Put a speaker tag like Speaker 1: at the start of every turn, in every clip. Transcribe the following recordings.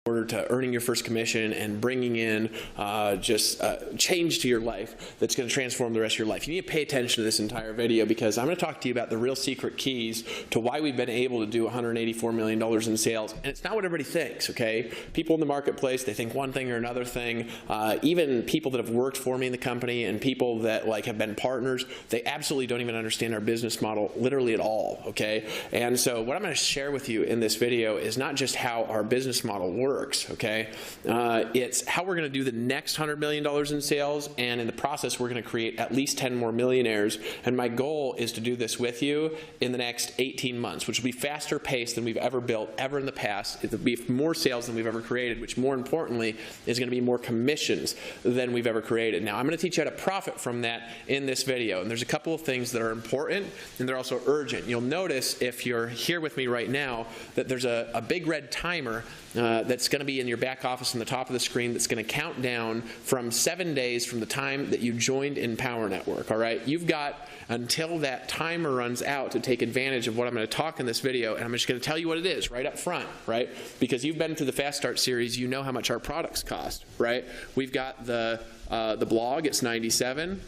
Speaker 1: order to earning your first commission and bringing in just change to your life that's going to transform the rest of your life. You need to pay attention to this entire video because I'm going to talk to you about the real secret keys to why we've been able to do $184 million in sales. And it's not what everybody thinks, okay? People in the marketplace, they think one thing or another thing. Even people that have worked for me in the company and people that have been partners, they absolutely don't even understand our business model literally at all, okay? And so what I'm going to share with you in this video is not just how our business model works, okay? It's how we're going to do the next $100 million in sales, and in the process, we're going to create at least 10 more millionaires. And my goal is to do this with you in the next 18 months, which will be faster paced than we've ever built ever in the past. It will be more sales than we've ever created, which more importantly is going to be more commissions than we've ever created. Now, I'm going to teach you how to profit from that in this video. And there's a couple of things that are important, and they're also urgent. You'll notice if you're here with me right now that there's a big red timer that's going to be in your back office on the top of the screen that's going to count down from 7 days from the time that you joined Empower Network, all right? You've got until that timer runs out to take advantage of what I'm going to talk in this video, and I'm just going to tell you what it is right up front, right? Because you've been through the Fast Start series, you know how much our products cost, right? We've got the blog, it's $97,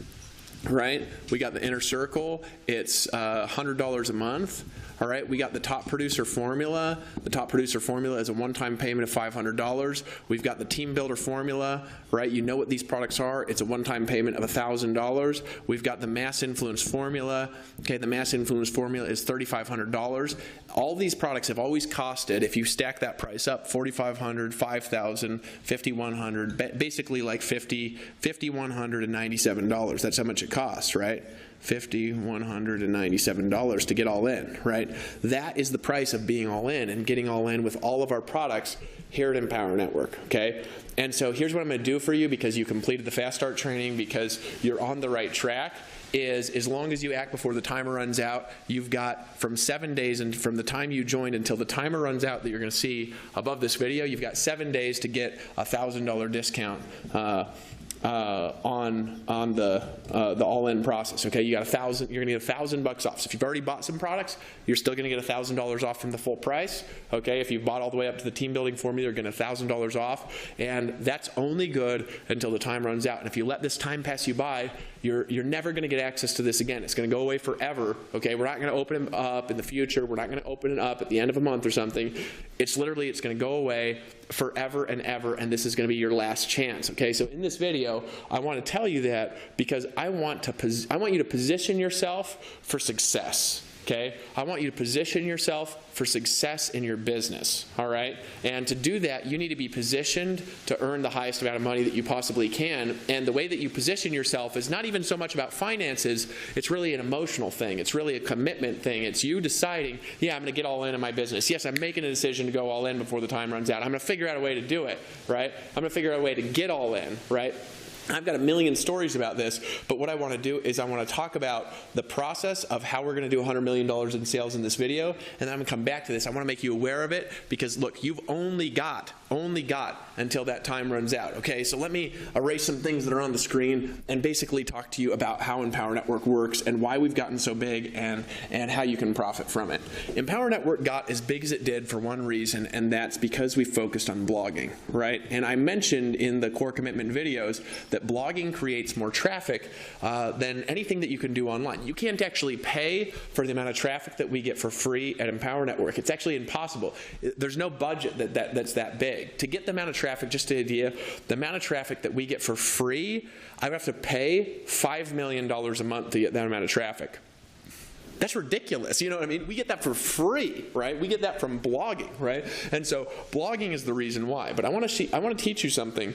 Speaker 1: right? We got the Inner Circle, it's $100 a month. All right, we got the Top Producer Formula. The Top Producer Formula is a one-time payment of $500. We've got the Team Builder Formula, right? You know what these products are. It's a one-time payment of $1,000. We've got the Mass Influence Formula. Okay, the Mass Influence Formula is $3,500. All these products have always costed, if you stack that price up, $4,500, $5,000, $5,100, basically like $5,197. That's how much it costs, right? $5,197 to get all in, right? That is the price of being all in and getting all in with all of our products here at Empower Network, okay? And so here's what I'm going to do for you because you completed the Fast Start training, because you're on the right track, is as long as you act before the timer runs out, you've got from 7 days and from the time you joined until the timer runs out that you're going to see above this video, you've got 7 days to get a $1,000 discount on the all-in process. Okay, you got $1,000. You're going to get $1,000 off. So if you've already bought some products, you're still going to get $1,000 off from the full price. Okay, if you've bought all the way up to the team building formula, you're going to get $1,000 off, and that's only good until the time runs out. And if you let this time pass you by, you're never going to get access to this again. It's going to go away forever. Okay, we're not going to open it up in the future. We're not going to open it up at the end of a month or something. It's literally, it's going to go away forever and ever, and this is going to be your last chance. Okay, so in this video, I want to tell you that because I want you to position yourself for success. Okay, I want you to position yourself for success in your business, all right? And to do that, you need to be positioned to earn the highest amount of money that you possibly can. And the way that you position yourself is not even so much about finances, it's really an emotional thing. It's really a commitment thing. It's you deciding, yeah, I'm going to get all in my business. Yes, I'm making a decision to go all in before the time runs out. I'm going to figure out a way to do it, right? I'm going to figure out a way to get all in, right? I've got a million stories about this, but what I want to do is I want to talk about the process of how we're going to do $100 million in sales in this video, and then I'm going to come back to this. I want to make you aware of it because, look, you've only got until that time runs out. Okay, so let me erase some things that are on the screen and basically talk to you about how Empower Network works and why we've gotten so big and how you can profit from it. Empower Network got as big as it did for one reason, and that's because we focused on blogging, right? And I mentioned in the core commitment videos that blogging creates more traffic than anything that you can do online. You can't actually pay for the amount of traffic that we get for free at Empower Network. It's actually impossible. There's no budget that's that big. To get the amount of traffic, just an idea, the amount of traffic that we get for free, I would have to pay $5 million a month to get that amount of traffic. That's ridiculous, you know what I mean? We get that for free, right? We get that from blogging, right? And so blogging is the reason why. But I want to teach you something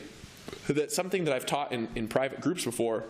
Speaker 1: that I've taught in private groups before.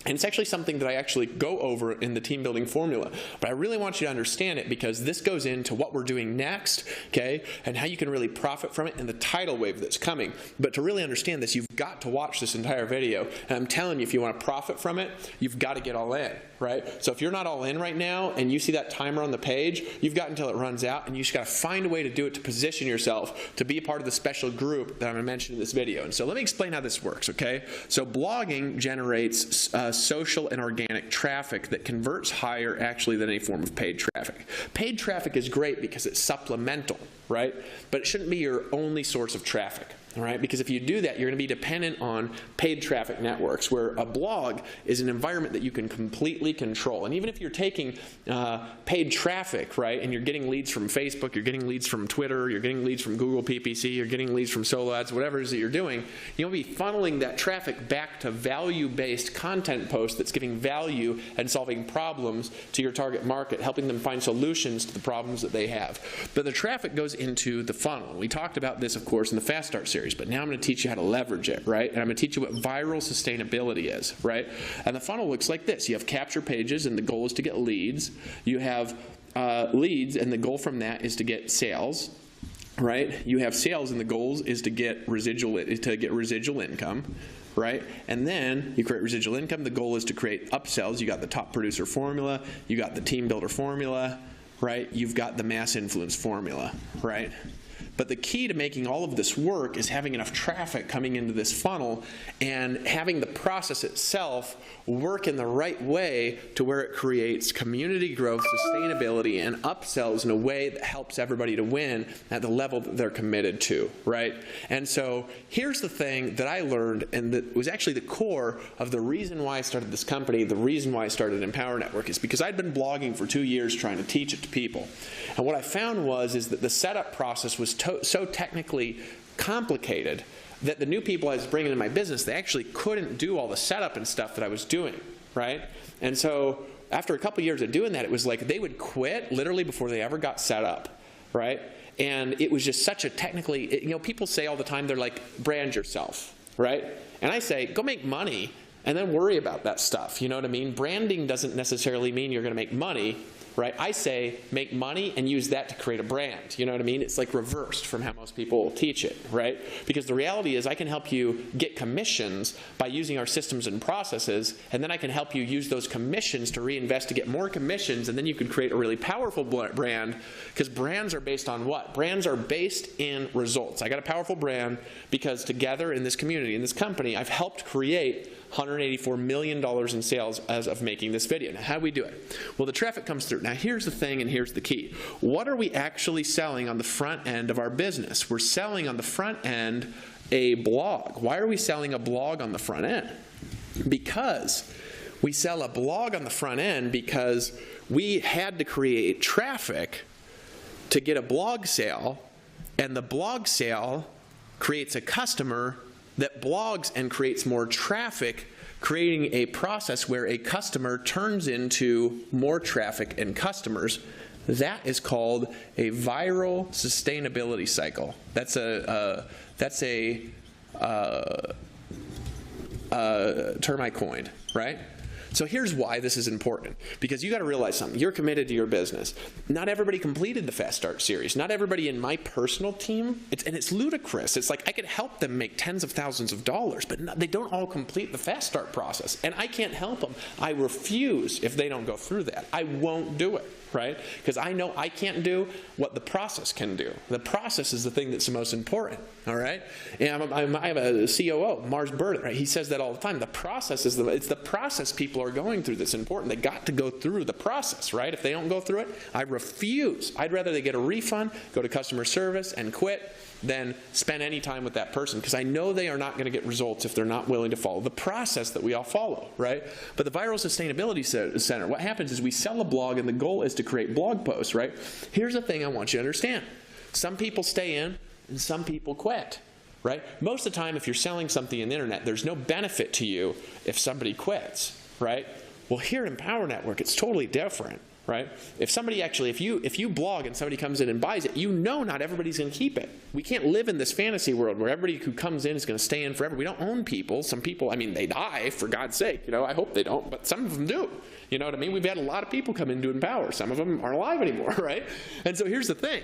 Speaker 1: And it's actually something that I actually go over in the team building formula. But I really want you to understand it because this goes into what we're doing next, okay, and how you can really profit from it and the tidal wave that's coming. But to really understand this, you've got to watch this entire video. And I'm telling you, if you want to profit from it, you've got to get all in, right? So if you're not all in right now and you see that timer on the page, you've got until it runs out, and you just got to find a way to do it to position yourself to be a part of the special group that I'm going to mention in this video. And so let me explain how this works, okay? So blogging generates social and organic traffic that converts higher actually than any form of paid traffic. Paid traffic is great because it's supplemental, right? But it shouldn't be your only source of traffic. All right, because if you do that, you're going to be dependent on paid traffic networks, where a blog is an environment that you can completely control. And even if you're taking paid traffic, right, and you're getting leads from Facebook, you're getting leads from Twitter, you're getting leads from Google PPC, you're getting leads from solo ads, whatever it is that you're doing, you'll be funneling that traffic back to value-based content posts that's giving value and solving problems to your target market, helping them find solutions to the problems that they have. But the traffic goes into the funnel. We talked about this, of course, in the Fast Start series. But now I'm going to teach you how to leverage it, right? And I'm going to teach you what viral sustainability is, right? And the funnel looks like this. You have capture pages, and the goal is to get leads. You have leads, and the goal from that is to get sales, right? You have sales, and the goal is to get residual income, right? And then you create residual income. The goal is to create upsells. You got the top producer formula. You got the team builder formula, right? You've got the mass influence formula, right? But the key to making all of this work is having enough traffic coming into this funnel and having the process itself work in the right way to where it creates community growth, sustainability, and upsells in a way that helps everybody to win at the level that they're committed to, right? And so here's the thing that I learned, and that was actually the core of the reason why I started this company, the reason why I started Empower Network, is because I'd been blogging for 2 years trying to teach it to people. And what I found is that the setup process was so technically complicated that the new people I was bringing in my business, they actually couldn't do all the setup and stuff that I was doing, right? And so after a couple years of doing that, it was like they would quit literally before they ever got set up, right? And it was just such a technically, you know, people say all the time, they're like, brand yourself, right? And I say, go make money and then worry about that stuff, you know what I mean? Branding doesn't necessarily mean you're going to make money, right? I say make money and use that to create a brand. You know what I mean? It's like reversed from how most people teach it, right? Because the reality is I can help you get commissions by using our systems and processes, and then I can help you use those commissions to reinvest to get more commissions, and then you can create a really powerful brand, because brands are based on what? Brands are based in results. I got a powerful brand because together in this community, in this company, I've helped create $184 million in sales as of making this video. Now, how do we do it? Well, the traffic comes through. Now, here's the thing, and here's the key. What are we actually selling on the front end of our business? We're selling on the front end a blog. Why are we selling a blog on the front end? Because we sell a blog on the front end because we had to create traffic to get a blog sale, and the blog sale creates a customer that blogs and creates more traffic, creating a process where a customer turns into more traffic and customers. That is called a viral sustainability cycle. That's a term I coined, right? So here's why this is important, because you got to realize something. You're committed to your business. Not everybody completed the Fast Start series. Not everybody in my personal team, and it's ludicrous. It's like I could help them make tens of thousands of dollars, but they don't all complete the Fast Start process, and I can't help them. I refuse if they don't go through that. I won't do it, right? Because I know I can't do what the process can do. The process is the thing that's the most important, all right? And I have a COO, Mars Burden, right? He says that all the time. The process is it's the process people are going through that's important. They got to go through the process, right? If they don't go through it, I refuse. I'd rather they get a refund, go to customer service, and quit than spend any time with that person, because I know they are not going to get results if they're not willing to follow the process that we all follow, right? But the Viral Sustainability Center, what happens is we sell a blog, and the goal is to create blog posts, right? Here's the thing I want you to understand. Some people stay in, and some people quit, right? Most of the time, if you're selling something on the internet, there's no benefit to you if somebody quits, right? Well, here at Empower Network, it's totally different, right? If somebody actually, if you blog and somebody comes in and buys it, you know not everybody's going to keep it. We can't live in this fantasy world where everybody who comes in is going to stay in forever. We don't own people. Some people, I mean, they die, for God's sake. You know, I hope they don't, but some of them do. You know what I mean? We've had a lot of people come into Empower. Some of them aren't alive anymore, right? And so here's the thing,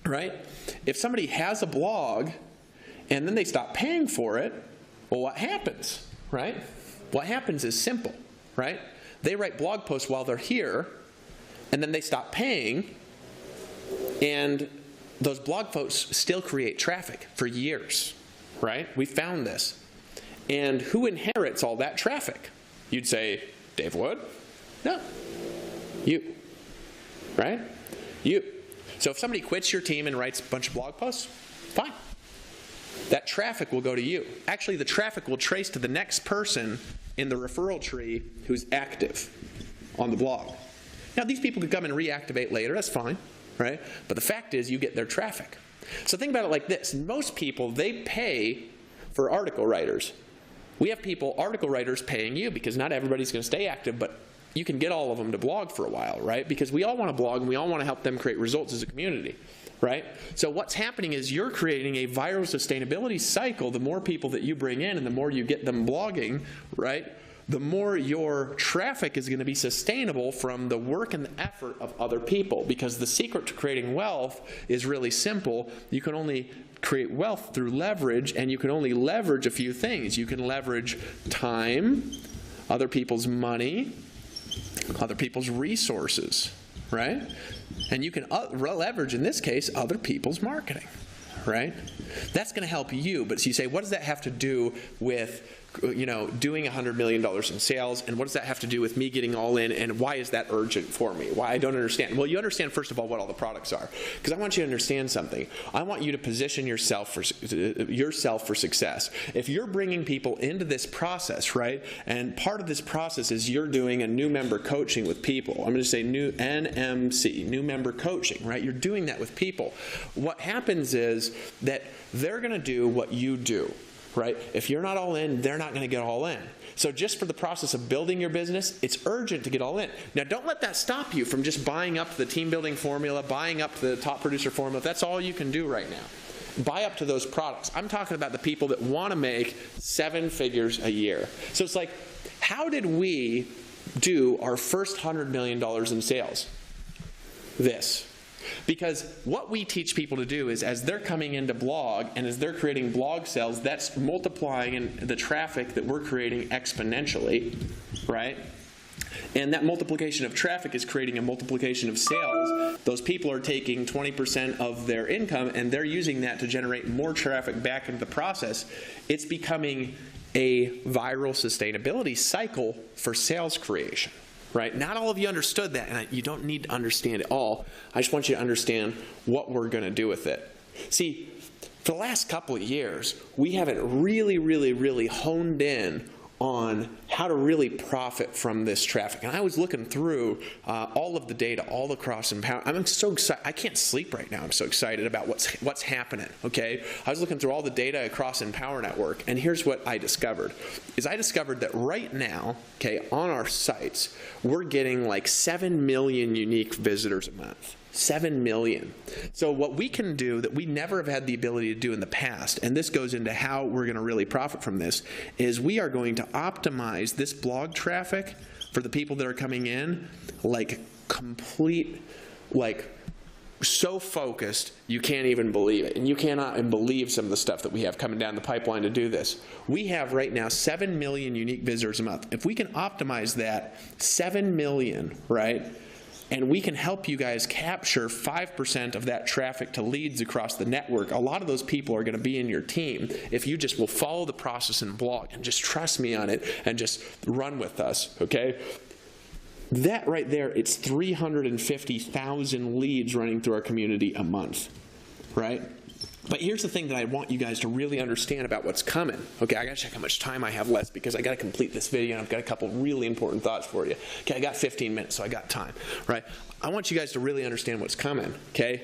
Speaker 1: right? If somebody has a blog and then they stop paying for it, well, what happens, right? What happens is simple, right? They write blog posts while they're here, and then they stop paying, and those blog posts still create traffic for years, right? We found this. And who inherits all that traffic? You'd say, Dave Wood? No. You, right? You. So if somebody quits your team and writes a bunch of blog posts, fine. That traffic will go to you. Actually, the traffic will trace to the next person in the referral tree who's active on the blog. Now, these people could come and reactivate later. That's fine, right? But the fact is, you get their traffic. So think about it like this. Most people, they pay for article writers. We have article writers paying you because not everybody's going to stay active, but you can get all of them to blog for a while, right? Because we all want to blog and we all want to help them create results as a community, right? So what's happening is you're creating a viral sustainability cycle. The more people that you bring in and the more you get them blogging, right, the more your traffic is going to be sustainable from the work and the effort of other people. Because the secret to creating wealth is really simple. You can only create wealth through leverage, and you can only leverage a few things. You can leverage time, other people's money, other people's resources, right? And you can leverage, in this case, other people's marketing, right? That's going to help you. But so you say, what does that have to do with doing $100 million in sales, and what does that have to do with me getting all in, and why is that urgent for me? Why? I don't understand. Well, you understand, first of all, what all the products are, because I want you to understand something. I want you to position yourself for success. If you're bringing people into this process, right, and part of this process is you're doing a new member coaching with people. I'm going to say new NMC, new member coaching, right? You're doing that with people. What happens is that they're going to do what you do. Right? If you're not all in, they're not going to get all in. So just for the process of building your business, it's urgent to get all in. Now, don't let that stop you from just buying up the team building formula, buying up the top producer formula. That's all you can do right now. Buy up to those products. I'm talking about the people that want to make 7 figures a year. So it's like, how did we do our first $100 million in sales? This. Because what we teach people to do is, as they're coming into blog and as they're creating blog sales, that's multiplying the traffic that we're creating exponentially, right? And that multiplication of traffic is creating a multiplication of sales. Those people are taking 20% of their income and they're using that to generate more traffic back into the process. It's becoming a viral sustainability cycle for sales creation. Right? Not all of you understood that, and you don't need to understand it all. I just want you to understand what we're going to do with it. See, for the last couple of years, we haven't really honed in on how to really profit from this traffic. And I was looking through all of the data all across Empower. I'm so excited. I can't sleep right now. I'm so excited about what's happening, okay? I was looking through all the data across Empower Network, and here's what I discovered. I discovered that right now, okay, on our sites, we're getting like 7 million unique visitors a month. 7 million. So what we can do that we never have had the ability to do in the past, and this goes into how we're going to really profit from this, is we are going to optimize this blog traffic for the people that are coming in like complete, like so focused you can't even believe it. And you cannot even believe some of the stuff that we have coming down the pipeline to do this. We have right now 7 million unique visitors a month. If we can optimize that 7 million, right, and we can help you guys capture 5% of that traffic to leads across the network. A lot of those people are going to be in your team if you just will follow the process and blog and just trust me on it and just run with us, okay? That right there, it's 350,000 leads running through our community a month, right? But here's the thing that I want you guys to really understand about what's coming. Okay, I got to check how much time I have left because I got to complete this video and I've got a couple really important thoughts for you. Okay, I got 15 minutes, so I got time, right? I want you guys to really understand what's coming, okay?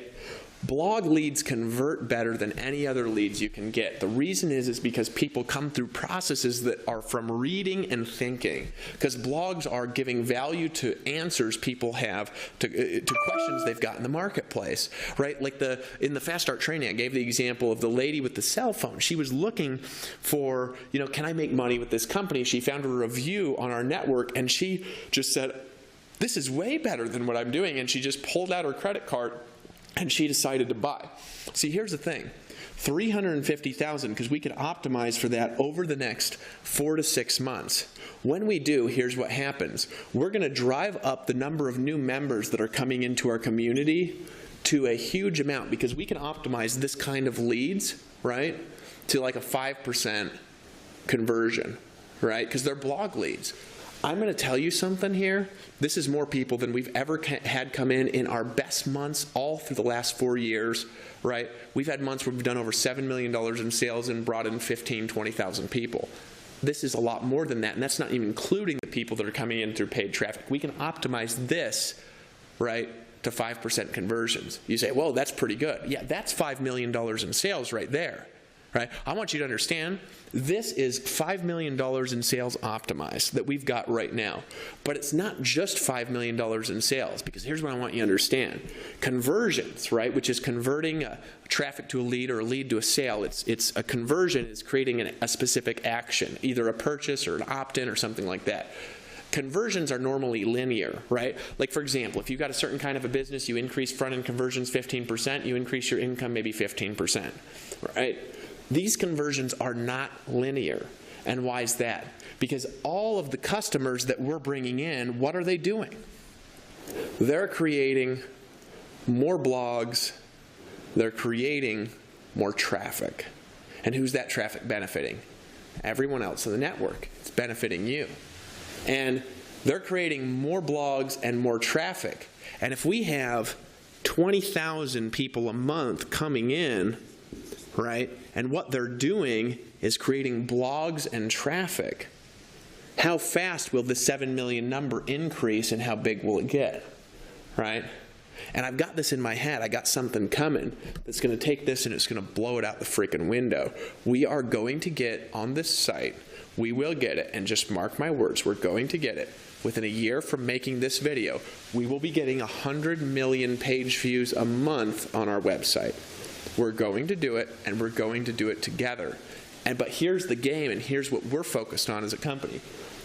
Speaker 1: Blog leads convert better than any other leads you can get. The reason is because people come through processes that are from reading and thinking. Because blogs are giving value to answers people have to questions they've got in the marketplace, right? Like in the Fast Start training, I gave the example of the lady with the cell phone. She was looking for, can I make money with this company? She found a review on our network, and she just said, this is way better than what I'm doing. And she just pulled out her credit card and she decided to buy. See, here's the thing. 350,000, because we can optimize for that over the next 4 to 6 months. When we do, here's what happens. We're going to drive up the number of new members that are coming into our community to a huge amount, because we can optimize this kind of leads, right, to like a 5% conversion, right, because they're blog leads. I'm going to tell you something here. This is more people than we've ever had come in our best months all through the last 4 years, right? We've had months where we've done over $7 million in sales and brought in 15, 20,000 people. This is a lot more than that, and that's not even including the people that are coming in through paid traffic. We can optimize this, right, to 5% conversions. You say, whoa, that's pretty good. Yeah, that's $5 million in sales right there. Right? I want you to understand, this is $5 million in sales optimized that we've got right now. But it's not just $5 million in sales, because here's what I want you to understand. Conversions, right, which is converting traffic to a lead or a lead to a sale. It's a conversion is creating a specific action, either a purchase or an opt-in or something like that. Conversions are normally linear, right? Like, for example, if you've got a certain kind of a business, you increase front-end conversions 15%, you increase your income maybe 15%, right? These conversions are not linear. And why is that? Because all of the customers that we're bringing in, what are they doing? They're creating more blogs, they're creating more traffic. And who's that traffic benefiting? Everyone else in the network. It's benefiting you. And they're creating more blogs and more traffic. And if we have 20,000 people a month coming in, right, and what they're doing is creating blogs and traffic, how fast will the 7 million number increase and how big will it get, right? And I've got this in my head. I got something coming that's going to take this and it's going to blow it out the freaking window. We are going to get on this site, we will get it, and just mark my words, we're going to get it. Within a year from making this video, we will be getting 100 million page views a month on our website. We're going to do it, and we're going to do it together. But here's the game, and here's what we're focused on as a company.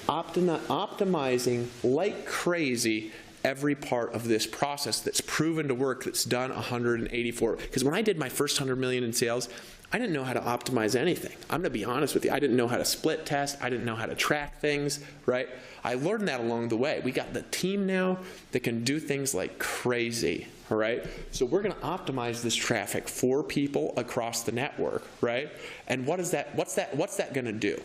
Speaker 1: Optimizing like crazy every part of this process that's proven to work, that's done 184. Because when I did my first 100 million in sales, I didn't know how to optimize anything. I'm going to be honest with you. I didn't know how to split test. I didn't know how to track things, right? I learned that along the way. We got the team now that can do things like crazy, all right? So we're going to optimize this traffic for people across the network, right? And what's that going to do?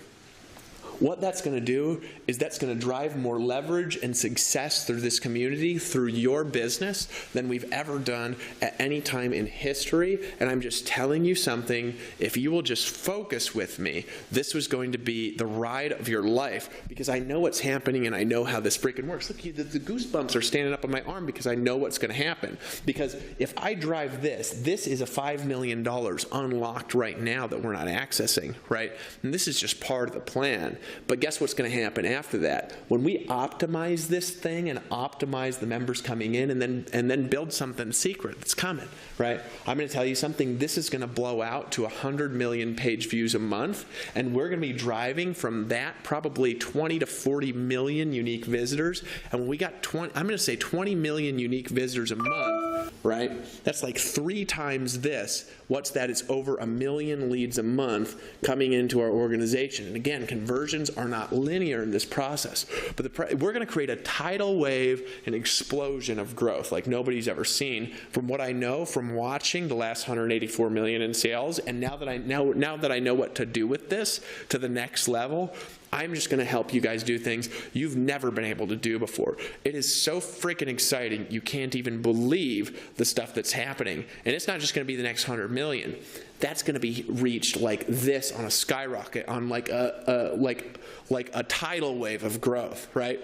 Speaker 1: What that's going to do is that's going to drive more leverage and success through this community, through your business, than we've ever done at any time in history. And I'm just telling you something, if you will just focus with me, this was going to be the ride of your life, because I know what's happening and I know how this freaking works. Look, the goosebumps are standing up on my arm because I know what's going to happen. Because if I drive this is a $5 million unlocked right now that we're not accessing, right? And this is just part of the plan. But guess what's going to happen after that? When we optimize this thing and optimize the members coming in and then build something secret that's coming, right? I'm going to tell you something. This is going to blow out to 100 million page views a month, and we're going to be driving from that probably 20 to 40 million unique visitors. And when we got 20 million unique visitors a month, right? That's like 3 times this. What's that? It's over 1 million leads a month coming into our organization. And again, conversions are not linear in this process. But we're going to create a tidal wave, an explosion of growth like nobody's ever seen, from what I know from watching the last 184 million in sales. And now that I know what to do with this to the next level, I'm just going to help you guys do things you've never been able to do before. It is so freaking exciting. You can't even believe the stuff that's happening. And it's not just going to be the next 100 million. That's going to be reached like this on a skyrocket, on like a tidal wave of growth, right?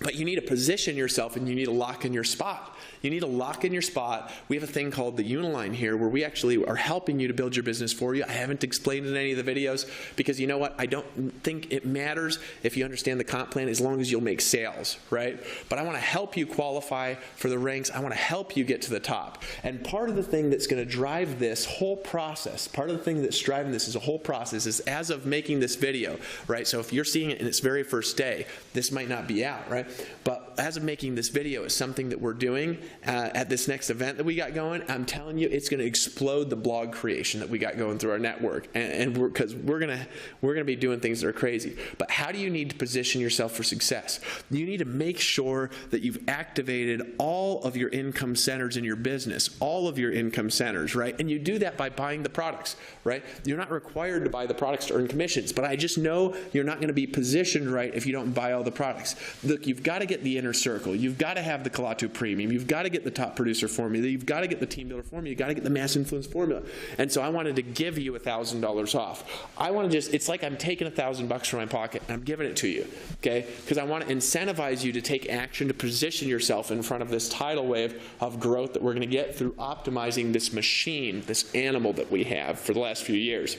Speaker 1: But you need to position yourself and you need to lock in your spot. You need to lock in your spot. We have a thing called the Uniline here where we actually are helping you to build your business for you. I haven't explained it in any of the videos because you know what? I don't think it matters if you understand the comp plan as long as you'll make sales, right? But I want to help you qualify for the ranks. I want to help you get to the top. And part of the thing that's going to drive this whole process, part of the thing that's driving this is a whole process is as of making this video, right? So if you're seeing it in its very first day, this might not be out, right? But as of making this video, it's something that we're doing at this next event that we got going. I'm telling you, it's going to explode the blog creation that we got going through our network, and because we're gonna be doing things that are crazy. But how do you need to position yourself for success? You need to make sure that you've activated all of your income centers in your business, all of your income centers, right? And you do that by buying the products, right? You're not required to buy the products to earn commissions, but I just know you're not going to be positioned right if you don't buy all the products. Look, you've got to get the inner circle. You've got to have the Kalatu Premium. You've got to get the top producer formula. You've got to get the team builder formula. You've got to get the mass influence formula. And so I wanted to give you $1,000 off. I want to just, it's like I'm taking $1,000 from my pocket and I'm giving it to you, okay? Because I want to incentivize you to take action to position yourself in front of this tidal wave of growth that we're going to get through optimizing this machine, this animal that we have for the last few years.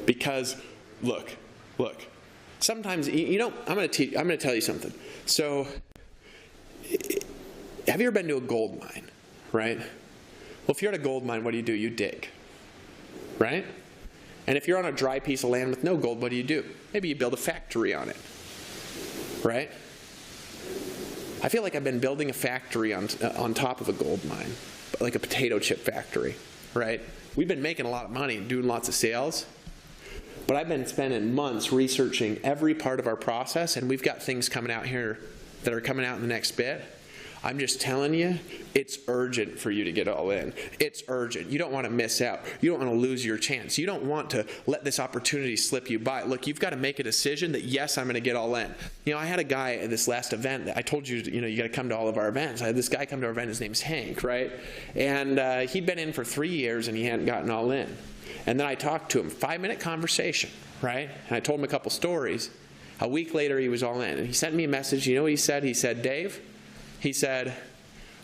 Speaker 1: Because look, sometimes, you know, I'm going to tell you something. So, have you ever been to a gold mine, right? Well, if you're at a gold mine, what do? You dig, right? And if you're on a dry piece of land with no gold, what do? Maybe you build a factory on it, right? I feel like I've been building a factory on top of a gold mine, like a potato chip factory, right? We've been making a lot of money and doing lots of sales, but I've been spending months researching every part of our process, and we've got things coming out here that are coming out in the next bit. I'm just telling you, it's urgent for you to get all in. It's urgent. You don't want to miss out. You don't want to lose your chance. You don't want to let this opportunity slip you by. Look, you've got to make a decision that, yes, I'm going to get all in. You know, I had a guy at this last event that I told you, you know, you got to come to all of our events. I had this guy come to our event. His name's Hank, right? And he'd been in for 3 years and he hadn't gotten all in. And then I talked to him, 5-minute conversation, right? And I told him a couple stories. A week later, he was all in. And he sent me a message. You know what he said? He said, Dave, he said,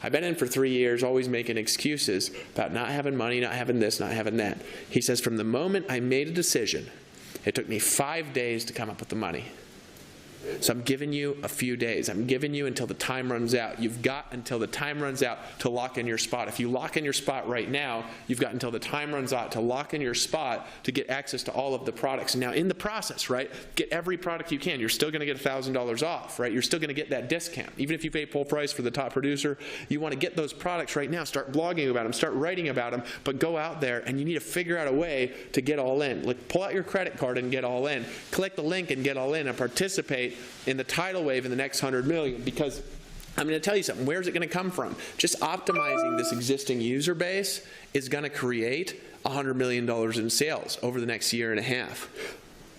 Speaker 1: I've been in for 3 years, always making excuses about not having money, not having this, not having that. He says, from the moment I made a decision, it took me 5 days to come up with the money. So I'm giving you a few days. I'm giving you until the time runs out. You've got until the time runs out to lock in your spot. If you lock in your spot right now, you've got until the time runs out to lock in your spot to get access to all of the products. Now, in the process, right, get every product you can. You're still going to get $1,000 off, right? You're still going to get that discount. Even if you pay full price for the top producer, you want to get those products right now. Start blogging about them. Start writing about them. But go out there and you need to figure out a way to get all in. Like, pull out your credit card and get all in. Click the link and get all in and participate in the tidal wave in the next 100 million, because I'm going to tell you something. Where's it going to come from? Just optimizing this existing user base is going to create $100 million in sales over the next year and a half.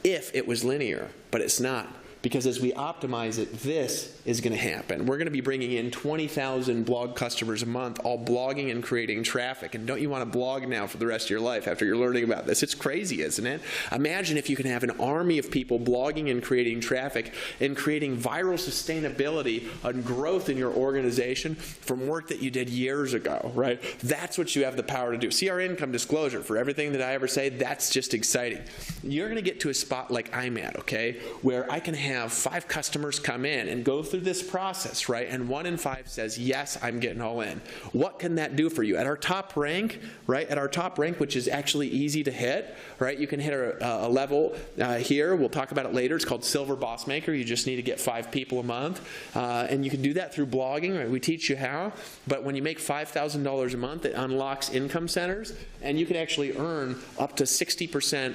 Speaker 1: If it was linear, but it's not. Because as we optimize it, this is going to happen. We're going to be bringing in 20,000 blog customers a month, all blogging and creating traffic. And don't you want to blog now for the rest of your life after you're learning about this? It's crazy, isn't it? Imagine if you can have an army of people blogging and creating traffic and creating viral sustainability and growth in your organization from work that you did years ago, right? That's what you have the power to do. See our income disclosure for everything that I ever say, that's just exciting. You're going to get to a spot like I'm at, okay, where I can have 5 customers come in and go through this process, right? And 1 in 5 says, yes, I'm getting all in. What can that do for you? At our top rank, right? At our top rank, which is actually easy to hit, right? You can hit a level here. We'll talk about it later. It's called Silver Boss Maker. You just need to get 5 people a month. And you can do that through blogging, right? We teach you how. But when you make $5,000 a month, it unlocks income centers. And you can actually earn up to 60%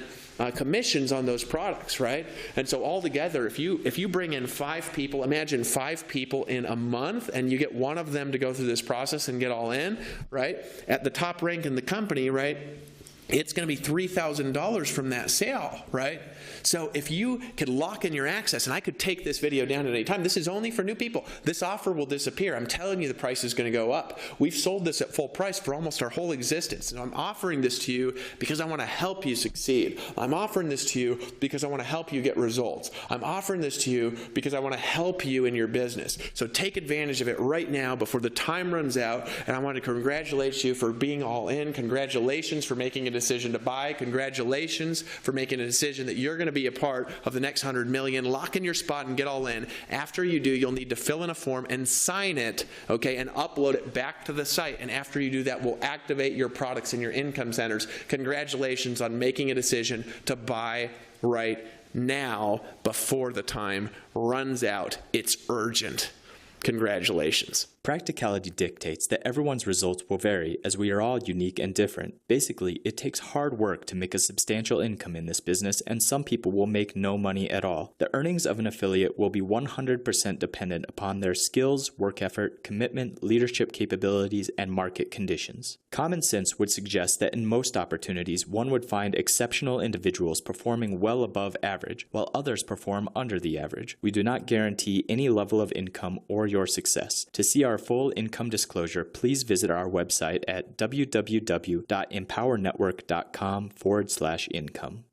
Speaker 1: commissions on those products, right? And so altogether, if you bring in 5 people, imagine 5 people in a month, and you get one of them to go through this process and get all in, right? At the top rank in the company, right? It's going to be $3,000 from that sale, right? So if you could lock in your access, and I could take this video down at any time. This is only for new people. This offer will disappear. I'm telling you the price is going to go up. We've sold this at full price for almost our whole existence. And I'm offering this to you because I want to help you succeed. I'm offering this to you because I want to help you get results. I'm offering this to you because I want to help you in your business. So take advantage of it right now before the time runs out. And I want to congratulate you for being all in. Congratulations for making a decision to buy. Congratulations for making a decision that you're going to be a part of the next 100 million. Lock in your spot and get all in. After you do, you'll need to fill in a form and sign it, okay, and upload it back to the site. And after you do that, we'll activate your products in your income centers. Congratulations on making a decision to buy right now before the time runs out. It's urgent. Congratulations.
Speaker 2: Practicality dictates that everyone's results will vary, as we are all unique and different. Basically, it takes hard work to make a substantial income in this business, and some people will make no money at all. The earnings of an affiliate will be 100% dependent upon their skills, work effort, commitment, leadership capabilities, and market conditions. Common sense would suggest that in most opportunities, one would find exceptional individuals performing well above average, while others perform under the average. We do not guarantee any level of income or your success. To see our full income disclosure, please visit our website at www.empowernetwork.com/income.